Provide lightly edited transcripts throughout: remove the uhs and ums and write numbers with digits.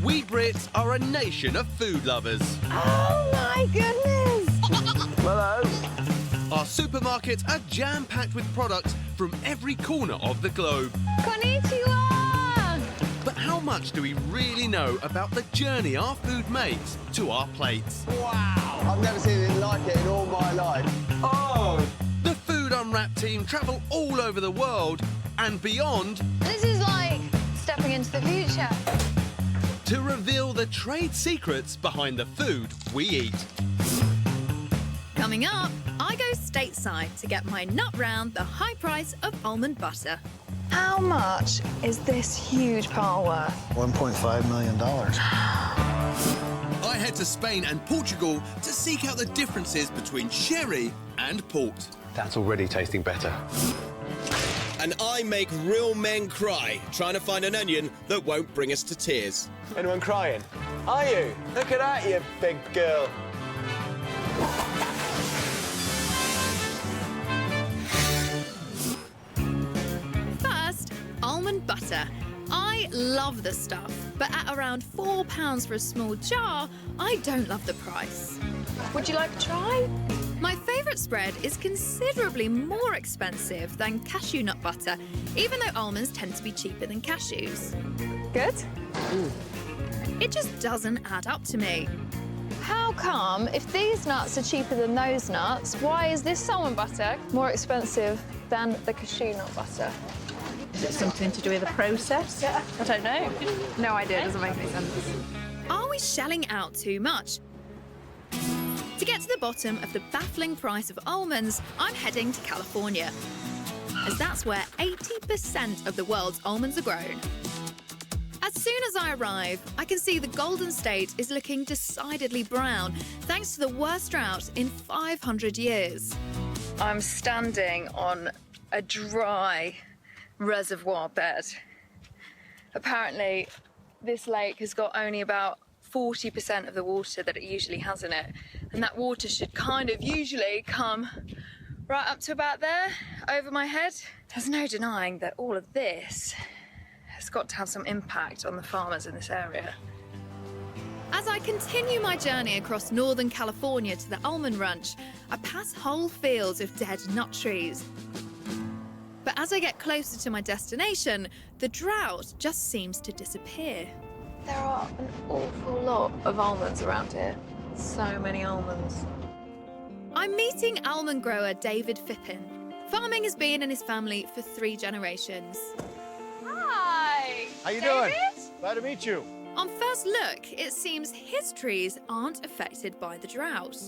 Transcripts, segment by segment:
We Brits are a nation of food lovers. Oh my goodness! Hello. Our supermarkets are jam-packed with products from every corner of the globe. Konnichiwa! But how much do we really know about the journey our food makes to our plates? Wow! I've never seen anything like it in all my life. Oh! The Food Unwrapped team travel all over the world and beyond This is like stepping into the future. to reveal the trade secrets behind the food we eat. Coming up, I go stateside to get my nut round the high price of almond butter. How much is this huge pile worth? $1.5 million. I head to Spain and Portugal to seek out the differences between sherry and port. That's already tasting better. And I make real men cry trying to find an onion that won't bring us to tears. Anyone crying? Are you? Look at that, you big girl. First, almond butter. I love the stuff, but at around £4 for a small jar, I don't love the price. Would you like a try? My favourite spread is considerably more expensive than cashew nut butter, even though almonds tend to be cheaper than cashews. Good. It just doesn't add up to me. How come, if these nuts are cheaper than those nuts, why is this almond butter more expensive than the cashew nut butter? Is it something to do with the process? I don't know. No idea, it doesn't make any sense. Are we shelling out too much? To get to the bottom of the baffling price of almonds, I'm heading to California, as that's where 80% of the world's almonds are grown. As soon as I arrive, I can see the Golden State is looking decidedly brown, thanks to the worst drought in 500 years. I'm standing on a dry reservoir bed. Apparently, this lake has got only about 40% of the water that it usually has in it. And that water should kind of usually come right up to about there, over my head. There's no denying that all of this has got to have some impact on the farmers in this area. As I continue my journey across northern California to the almond ranch, I pass whole fields of dead nut trees. But as I get closer to my destination, the drought just seems to disappear. There are an awful lot of almonds around here. So many almonds. I'm meeting almond grower David Phippen. Farming has been in his family for 3 generations. Hi! How you David? doing? Glad to meet you. On first look, it seems his trees aren't affected by the drought.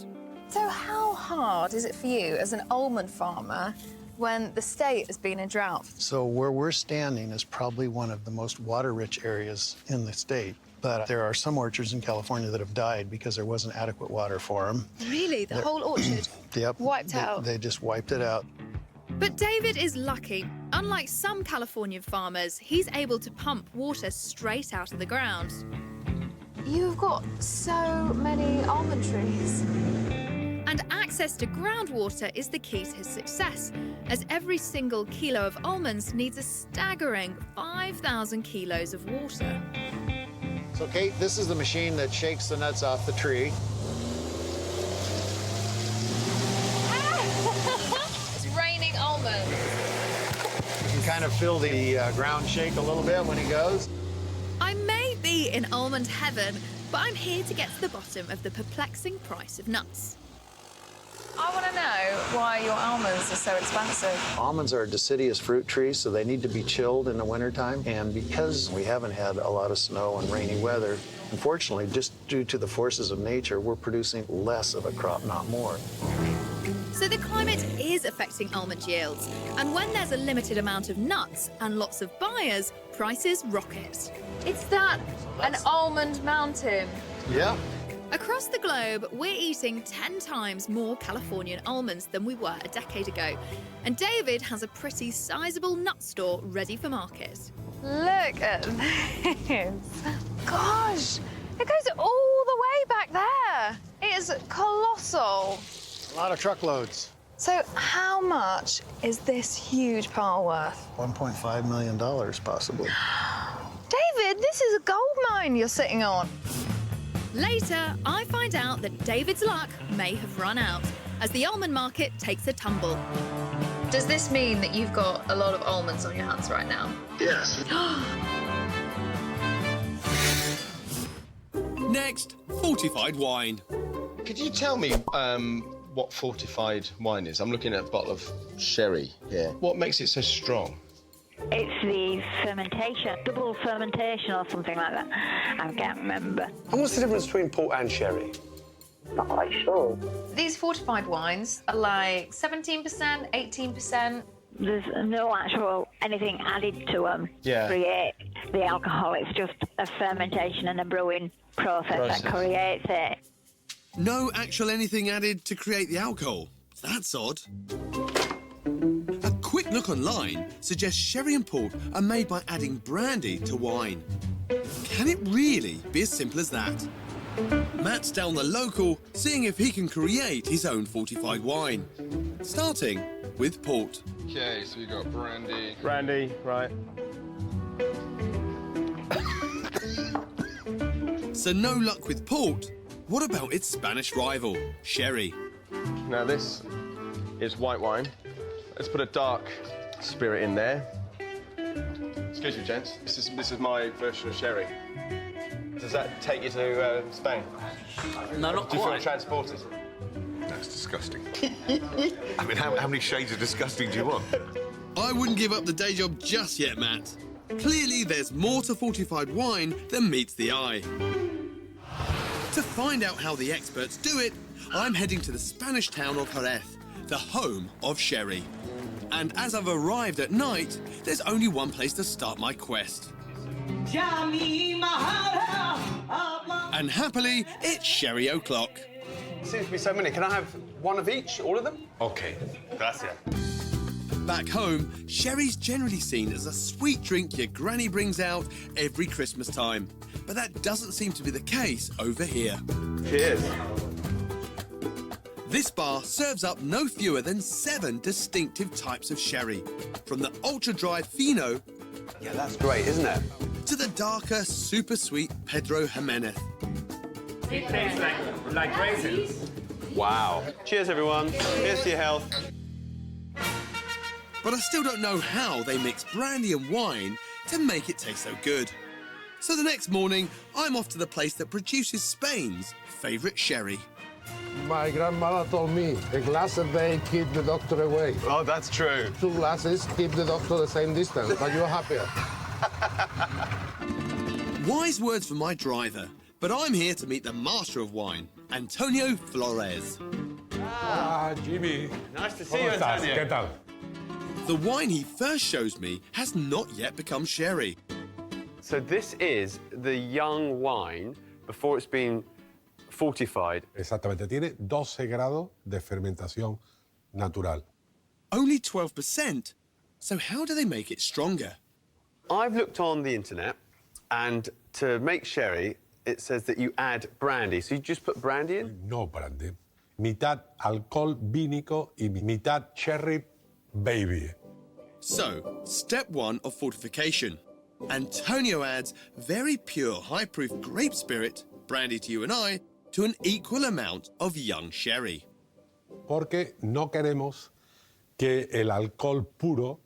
So how hard is it for you as an almond farmer when the state has been in drought? So where we're standing is probably one of the most water-rich areas in the state. But there are some orchards in California that have died because there wasn't adequate water for them. Really? The whole orchard? Yep. Wiped out? They just wiped it out. But David is lucky. Unlike some Californian farmers, he's able to pump water straight out of the ground. You've got so many almond trees. And access to groundwater is the key to his success, as every single kilo of almonds needs a staggering 5,000 kilos of water. So, Kate, this is the machine that shakes the nuts off the tree. It's raining almonds. You can kind of feel the ground shake a little bit when he goes. I may be in almond heaven, but I'm here to get to the bottom of the perplexing price of nuts. I want to know why your almonds are so expensive. Almonds are a deciduous fruit tree, so they need to be chilled in the wintertime. And because we haven't had a lot of snow and rainy weather, unfortunately, just due to the forces of nature, we're producing less of a crop, not more. So the climate is affecting almond yields, and when there's a limited amount of nuts and lots of buyers, prices rocket. Is that an almond mountain? Yeah. Across the globe, we're eating 10 times more Californian almonds than we were a decade ago. And David has a pretty sizable nut store ready for market. Look at this. Gosh, it goes all the way back there. It is colossal. A lot of truckloads. So how much is this huge pile worth? $1.5 million, possibly. David, this is a gold mine wine you're sitting on. Later, I find out that David's luck may have run out as the almond market takes a tumble. Does this mean that you've got a lot of almonds on your hands right now? Yes. Next, fortified wine. Could you tell me what fortified wine is? I'm looking at a bottle of sherry here. What makes it so strong? It's the fermentation, double fermentation or something like that. I can't remember. And what's the difference between port and sherry? Not quite sure. These fortified wines are like 17%, 18%. There's no actual anything added to them to create the alcohol. It's just a fermentation and a brewing process. That creates it. No actual anything added to create the alcohol. That's odd. A quick look online suggests sherry and port are made by adding brandy to wine. Can it really be as simple as that? Matt's down the local, seeing if he can create his own fortified wine. Starting with port. Okay, so you got brandy. Brandy, right. So no luck with port. What about its Spanish rival, sherry? Now this is white wine. Let's put a dark spirit in there. Excuse me, gents. This is my version of sherry. Does that take you to Spain? No, not Do you feel quite. transported? That's disgusting. I mean, how many shades of disgusting do you want? I wouldn't give up the day job just yet, Matt. Clearly, there's more to fortified wine than meets the eye. To find out how the experts do it, I'm heading to the Spanish town of Jerez, the home of sherry. And as I've arrived at night, there's only one place to start my quest. And happily, it's sherry o'clock. Seems to be so many. Can I have one of each, all of them? Okay, gracias. Back home, sherry's generally seen as a sweet drink your granny brings out every Christmas time. But that doesn't seem to be the case over here. Cheers. This bar serves up no fewer than 7 distinctive types of sherry, from the ultra-dry Fino Yeah, that's great, isn't it? to the darker, super-sweet Pedro Jimenez. It tastes like raisins. Wow. Cheers, everyone. Here's to your health. But I still don't know how they mix brandy and wine to make it taste so good. So the next morning, I'm off to the place that produces Spain's favourite sherry. My grandmother told me a glass a day keep the doctor away. Oh, that's true. 2 glasses keep the doctor the same distance, but you're happier. Wise words from my driver, but I'm here to meet the master of wine, Antonio Flores. Ah, Jimmy. Nice to see you, Antonio. ¿Qué tal? The wine he first shows me has not yet become sherry. So this is the young wine before it's been fortified. Exactamente, tiene 12 grados de fermentación natural. Only 12%. So how do they make it stronger? I've looked on the internet, and to make sherry, it says that you add brandy. So you just put brandy in? No brandy. Mitad alcohol vínico y mitad cherry baby. So, step 1 of fortification. Antonio adds very pure, high-proof grape spirit, brandy to you and I, to an equal amount of young sherry. Porque no queremos que el alcohol puro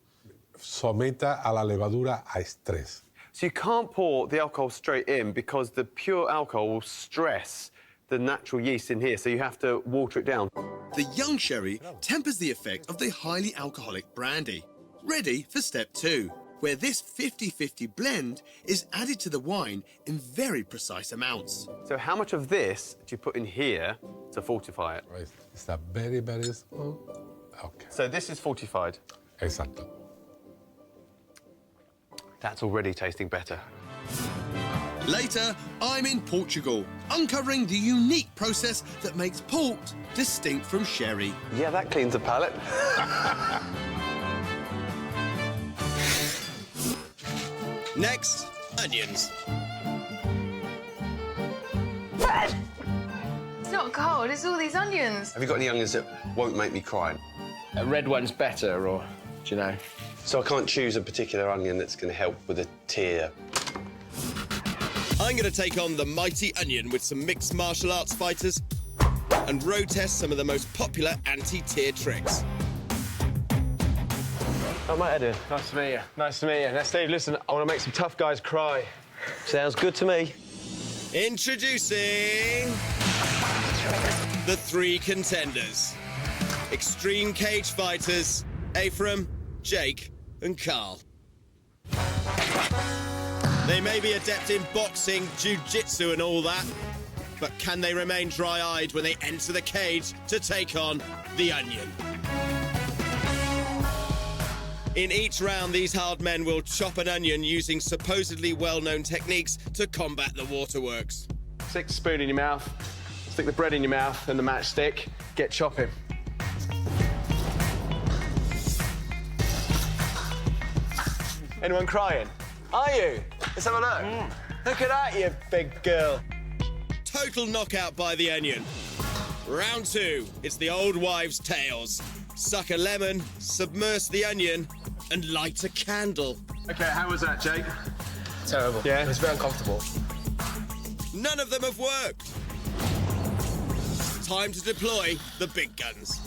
someta a la levadura a estrés. So you can't pour the alcohol straight in because the pure alcohol will stress the natural yeast in here, so you have to water it down. The young sherry tempers the effect of the highly alcoholic brandy. Ready for step 2, where this 50-50 blend is added to the wine in very precise amounts. So how much of this do you put in here to fortify it? Right. Está very, very small. Okay. So this is fortified. Exacto. That's already tasting better. Later, I'm in Portugal, uncovering the unique process that makes port distinct from sherry. Yeah, that cleans the palate. Next, onions. It's not cold, it's all these onions. Have you got any onions that won't make me cry? A red one's better, or, do you know? So I can't choose a particular onion that's going to help with a tear. I'm going to take on the mighty onion with some mixed martial arts fighters and road test some of the most popular anti-tear tricks. How am I doing? Nice to meet you. Nice to meet you. Now, Steve, listen, I want to make some tough guys cry. Sounds good to me. Introducing the 3 contenders. Extreme cage fighters, Ephraim, Jake and Carl. They may be adept in boxing, jiu-jitsu and all that, but can they remain dry-eyed when they enter the cage to take on the onion? In each round, these hard men will chop an onion using supposedly well-known techniques to combat the waterworks. Stick the spoon in your mouth, stick the bread in your mouth and the matchstick, get chopping. Anyone crying? Are you? Let's have a look. Look at that, you big girl. Total knockout by the onion. Round 2, it's the old wives' tales. Suck a lemon, submerge the onion, and light a candle. OK, how was that, Jake? Terrible. Yeah? It was very uncomfortable. None of them have worked. Time to deploy the big guns.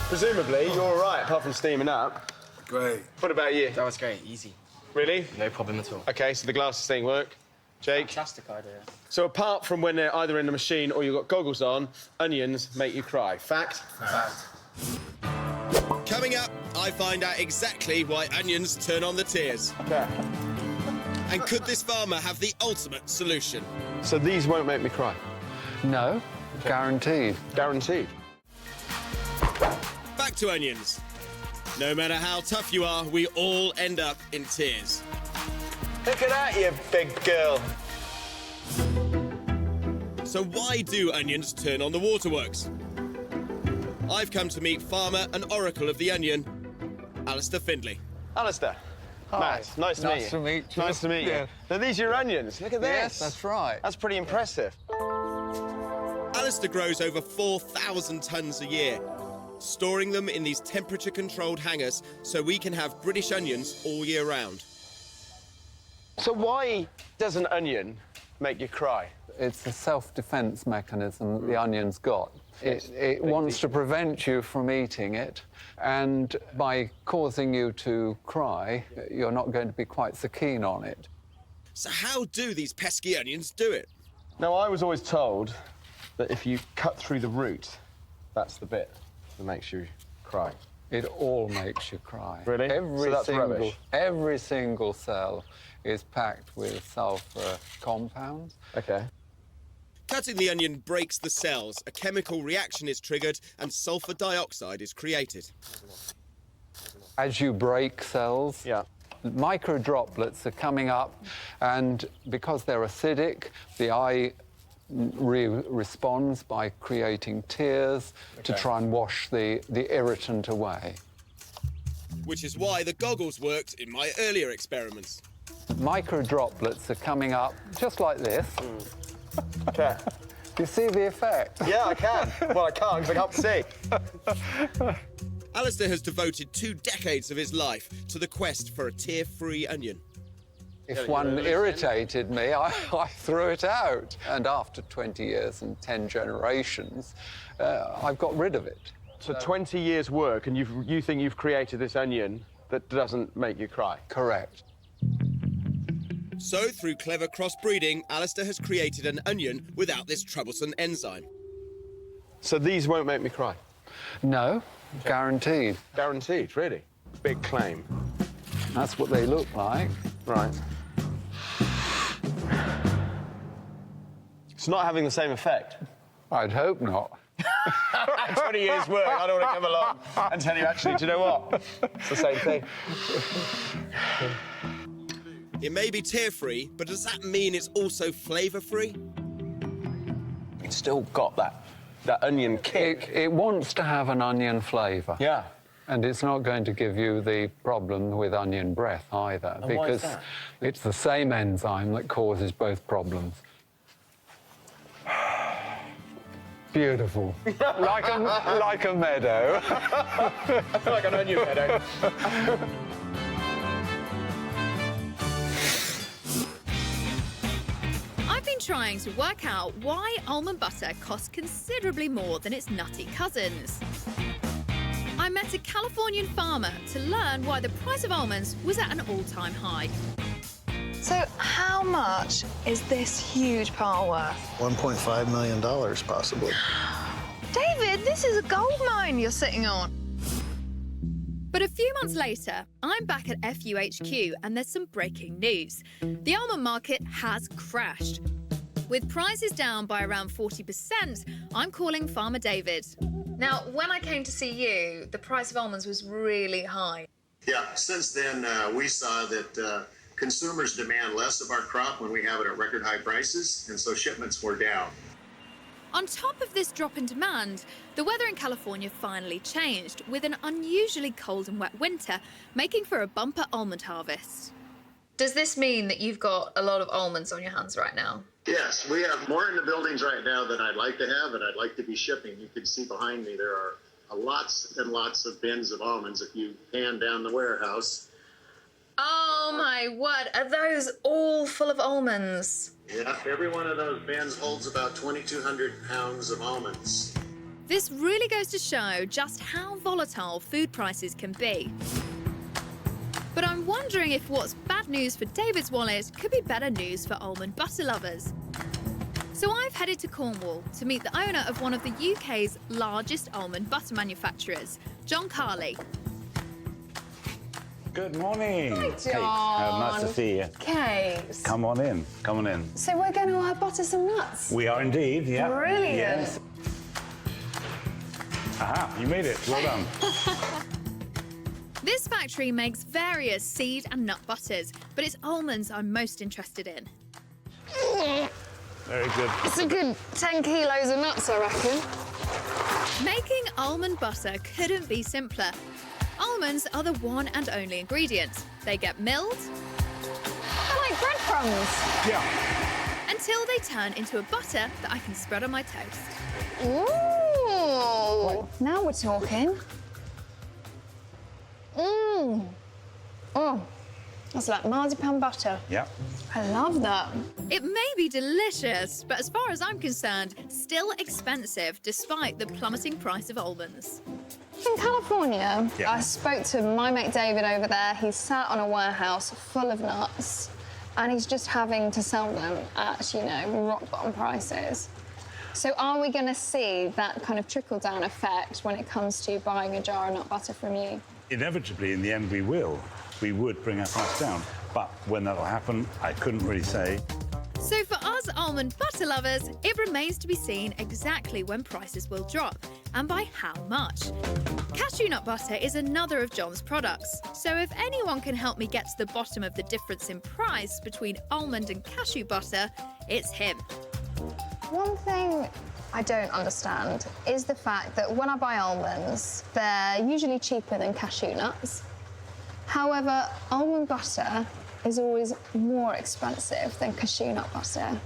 Presumably, you're all right, apart from steaming up. Great. What about you? That was great. Easy. Really? No problem at all. OK, so the glasses thing work. Jake? Fantastic idea. So apart from when they're either in the machine or you've got goggles on, onions make you cry. Fact? Fact. Coming up, I find out exactly why onions turn on the tears. Okay. And could this farmer have the ultimate solution? So these won't make me cry? No, guaranteed. Guaranteed. Back to onions. No matter how tough you are, we all end up in tears. Look at that, you big girl. So why do onions turn on the waterworks? I've come to meet farmer and oracle of the onion, Alistair Findlay. Alistair. Hi. Matt, nice to meet you. Nice to meet you. Nice to meet you. Yeah. Now, these are your onions. Look at this. Yes, that's right. That's pretty impressive. Alistair grows over 4,000 tonnes a year, storing them in these temperature-controlled hangars so we can have British onions all year round. So why does an onion make you cry? It's a self-defense mechanism that the onion's got. It wants to prevent you from eating it, and by causing you to cry, you're not going to be quite so keen on it. So how do these pesky onions do it? Now, I was always told that if you cut through the root, that's the bit that makes you cry. It all makes you cry. Really? So that's rubbish. Every single cell is packed with sulfur compounds. OK. Cutting the onion breaks the cells, a chemical reaction is triggered, and sulfur dioxide is created. As you break cells, micro droplets are coming up, and because they're acidic, the eye responds by creating tears to try and wash the irritant away. Which is why the goggles worked in my earlier experiments. Micro droplets are coming up just like this. OK. You see the effect? Yeah, I can. Well, I can't because I can't see. Alistair has devoted 2 decades of his life to the quest for a tear-free onion. If one irritated me, I threw it out. And after 20 years and 10 generations, I've got rid of it. So 20 years' work, and you think you've created this onion that doesn't make you cry? Correct. So, through clever crossbreeding, Alistair has created an onion without this troublesome enzyme. So these won't make me cry? No, guaranteed. Guaranteed, really? Big claim. That's what they look like. Right. It's not having the same effect. I'd hope not. 20 years' work, I don't want to come along and tell you, actually, do you know what? It's the same thing. It may be tear-free, but does that mean it's also flavour-free? It's still got that onion kick. It wants to have an onion flavour. Yeah. And it's not going to give you the problem with onion breath either, And because why is that? it's the same enzyme that causes both problems. Beautiful. like a meadow. Like an onion meadow. trying to work out why almond butter costs considerably more than its nutty cousins. I met a Californian farmer to learn why the price of almonds was at an all-time high. So how much is this huge pile worth? $1.5 million, possibly. David, this is a gold mine you're sitting on. But a few months later, I'm back at FUHQ and there's some breaking news. The almond market has crashed. With prices down by around 40%, I'm calling Farmer David. Now, when I came to see you, the price of almonds was really high. Yeah, since then, we saw that consumers demand less of our crop when we have it at record high prices, and so shipments were down. On top of this drop in demand, the weather in California finally changed, with an unusually cold and wet winter, making for a bumper almond harvest. Does this mean that you've got a lot of almonds on your hands right now? Yes, we have more in the buildings right now than I'd like to have, and I'd like to be shipping. You can see behind me there are lots and lots of bins of almonds if you pan down the warehouse. Oh my word, are those all full of almonds? Yeah, every one of those bins holds about 2,200 pounds of almonds. This really goes to show just how volatile food prices can be. But I'm wondering if what's bad news for David's wallet could be better news for almond butter lovers. So I've headed to Cornwall to meet the owner of one of the UK's largest almond butter manufacturers, John Carley. Good morning. Hi, John. Nice to see you. Kate. Come on in, come on in. So we're going to butter some nuts? We are indeed, yeah. Brilliant. Yes. Aha, you made it. Well done. This factory makes various seed and nut butters, but it's almonds I'm most interested in. Very good. It's a good 10 kilos of nuts, I reckon. Making almond butter couldn't be simpler. Almonds are the one and only ingredient. They get milled. They're like breadcrumbs. Yeah. Until they turn into a butter that I can spread on my toast. Ooh. Now we're talking. Mmm. Oh, that's like marzipan butter. Yeah. I love that. It may be delicious, but as far as I'm concerned, still expensive despite the plummeting price of almonds. In California, Yeah. I spoke to my mate David over there. He's sat on a warehouse full of nuts and he's just having to sell them at, you know, rock bottom prices. So are we going to see that kind of trickle-down effect when it comes to buying a jar of nut butter from you? Inevitably, in the end, we will. We would bring our price down. But when that'll happen, I couldn't really say. So for us almond butter lovers, it remains to be seen exactly when prices will drop and by how much. Cashew nut butter is another of John's products, so if anyone can help me get to the bottom of the difference in price between almond and cashew butter, it's him. One thing I don't understand is the fact that when I buy almonds, they're usually cheaper than cashew nuts. However, almond butter is always more expensive than cashew nut butter.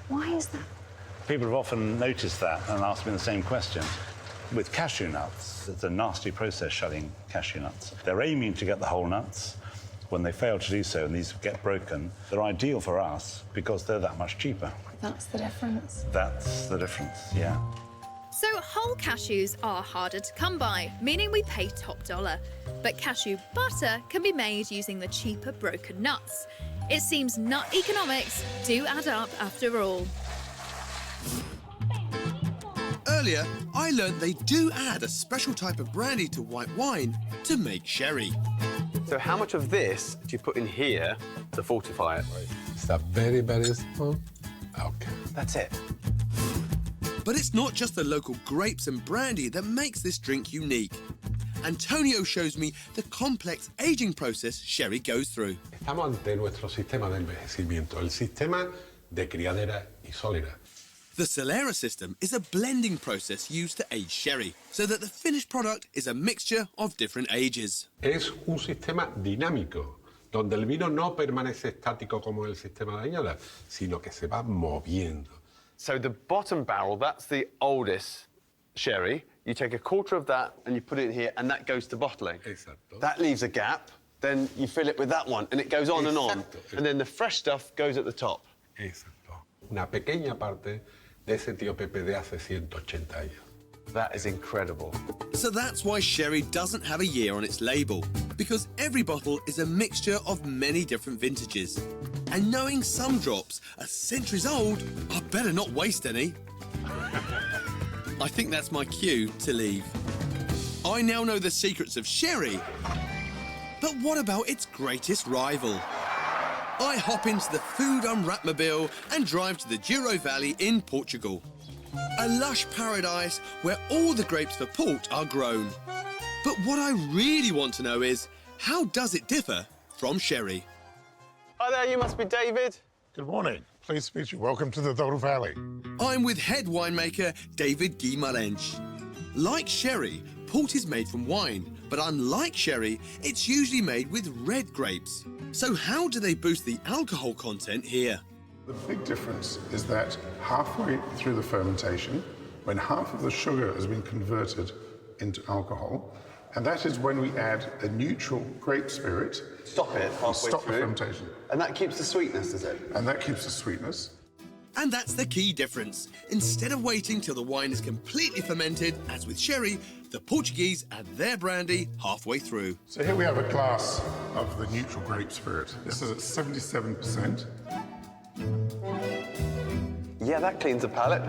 Why is that? People have often noticed that and asked me the same question. With cashew nuts, it's a nasty process shelling cashew nuts. They're aiming to get the whole nuts. When they fail to do so and these get broken, they're ideal for us because they're that much cheaper. That's the difference. That's the difference, yeah. So whole cashews are harder to come by, meaning we pay top dollar. But cashew butter can be made using the cheaper broken nuts. It seems nut economics do add up after all. Earlier, I learned they do add a special type of brandy to white wine to make sherry. So how much of this do you put in here to fortify it? It's a very, very small. Okay. That's it. But it's not just the local grapes and brandy that makes this drink unique. Antonio shows me the complex aging process sherry goes through. Estamos ante nuestro sistema de envejecimiento, el sistema de criadera y solera. The Solera system is a blending process used to age sherry, so that the finished product is a mixture of different ages. Es un sistema dinámico, donde el vino no permanece estático como el sistema de añada, sino que se va moviendo. So the bottom barrel, that's the oldest sherry. You take a quarter of that and you put it in here, and that goes to bottling. Exacto. That leaves a gap. Then you fill it with that one, and it goes on and on. Exacto. And then the fresh stuff goes at the top. Exacto. una pequeña parte de ese tío Pepe de hace 180 años. That is incredible. So that's why sherry doesn't have a year on its label, because every bottle is a mixture of many different vintages. And knowing some drops are centuries old, I better not waste any. I think that's my cue to leave. I now know the secrets of sherry, but what about its greatest rival? I hop into the Food Unwrapped mobile and drive to the Douro Valley in Portugal. A lush paradise where all the grapes for port are grown. But what I really want to know is, how does it differ from sherry? Hi there, you must be David. Good morning. Pleased to meet you. Welcome to the Douro Valley. I'm with head winemaker David Guimarães. Like sherry, port is made from wine, but unlike sherry, it's usually made with red grapes. So how do they boost the alcohol content here? The big difference is that halfway through the fermentation, when half of the sugar has been converted into alcohol, and that is when we add a neutral grape spirit. Stop it halfway Stop the through. fermentation. And that keeps the sweetness, does it? And that keeps the sweetness. And that's the key difference. Instead of waiting till the wine is completely fermented, as with sherry, the Portuguese add their brandy halfway through. So here we have a glass of the neutral grape spirit. This is at 77%. Yeah, that cleans the palate.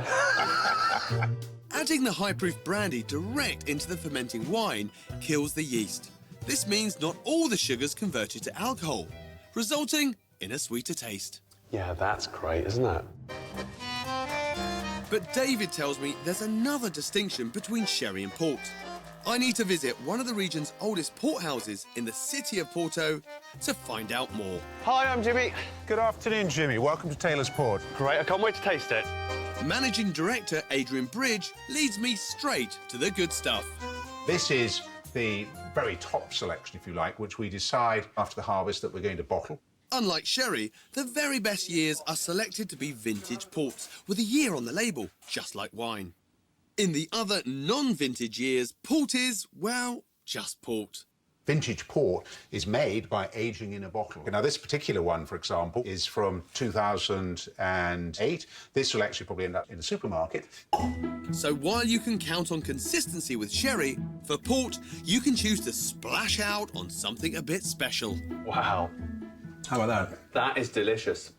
Adding the high-proof brandy direct into the fermenting wine kills the yeast. This means not all the sugar's converted to alcohol, resulting in a sweeter taste. Yeah, that's great, isn't it? But David tells me there's another distinction between sherry and port. I need to visit one of the region's oldest port houses in the city of Porto to find out more. Hi, I'm Jimmy. Good afternoon, Jimmy. Welcome to Taylor's Port. Great, I can't wait to taste it. Managing Director Adrian Bridge leads me straight to the good stuff. This is the very top selection, if you like, which we decide after the harvest that we're going to bottle. Unlike sherry, the very best years are selected to be vintage ports with a year on the label, just like wine. In the other non-vintage years, port is, well, just port. Vintage port is made by aging in a bottle. Now, this particular one, for example, is from 2008. This will actually probably end up in the supermarket. So while you can count on consistency with sherry, for port, you can choose to splash out on something a bit special. Wow. How about that? That is delicious.